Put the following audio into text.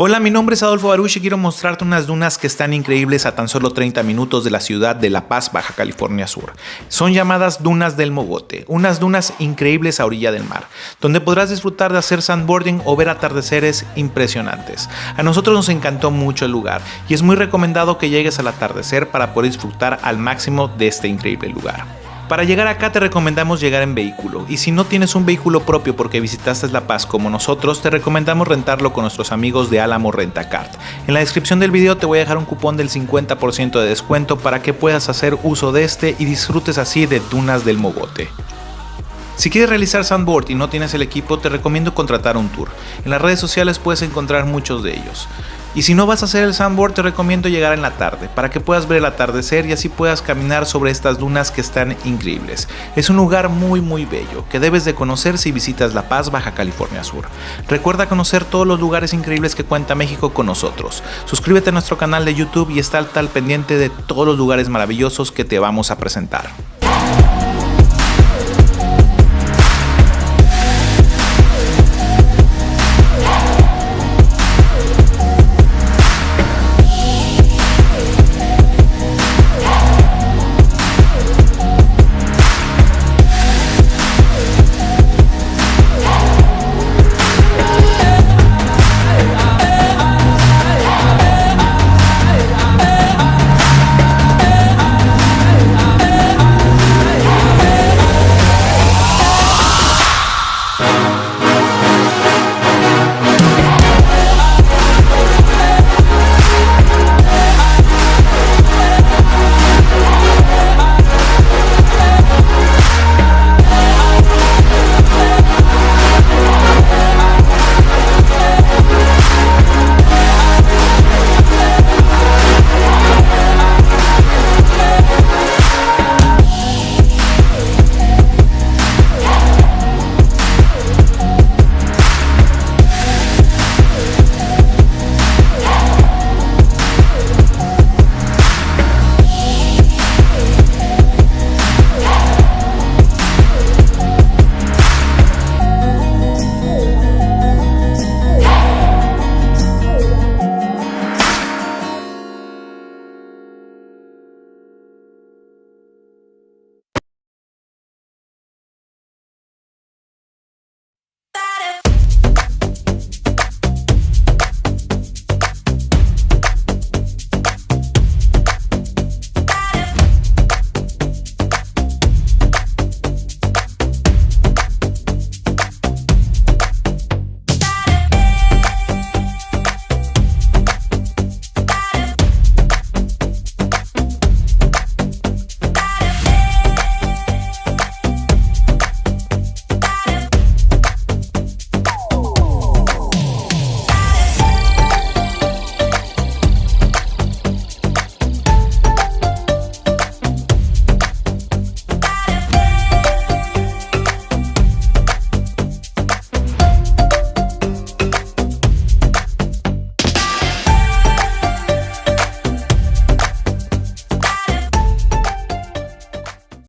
Hola, mi nombre es Adolfo Baruch y quiero mostrarte unas dunas que están increíbles a tan solo 30 minutos de la ciudad de La Paz, Baja California Sur. Son llamadas Dunas del Mogote, unas dunas increíbles a orilla del mar, donde podrás disfrutar de hacer sandboarding o ver atardeceres impresionantes. A nosotros nos encantó mucho el lugar y es muy recomendado que llegues al atardecer para poder disfrutar al máximo de este increíble lugar. Para llegar acá te recomendamos llegar en vehículo, y si no tienes un vehículo propio porque visitaste La Paz como nosotros, te recomendamos rentarlo con nuestros amigos de Álamo Renta. En la descripción del video te voy a dejar un cupón del 50% de descuento para que puedas hacer uso de este y disfrutes así de Dunas del Mogote. Si quieres realizar sandboard y no tienes el equipo, te recomiendo contratar un tour. En las redes sociales puedes encontrar muchos de ellos. Y si no vas a hacer el sandboard, te recomiendo llegar en la tarde, para que puedas ver el atardecer y así puedas caminar sobre estas dunas que están increíbles. Es un lugar muy bello, que debes de conocer si visitas La Paz, Baja California Sur. Recuerda conocer todos los lugares increíbles que cuenta México con nosotros. Suscríbete a nuestro canal de YouTube y está al pendiente de todos los lugares maravillosos que te vamos a presentar.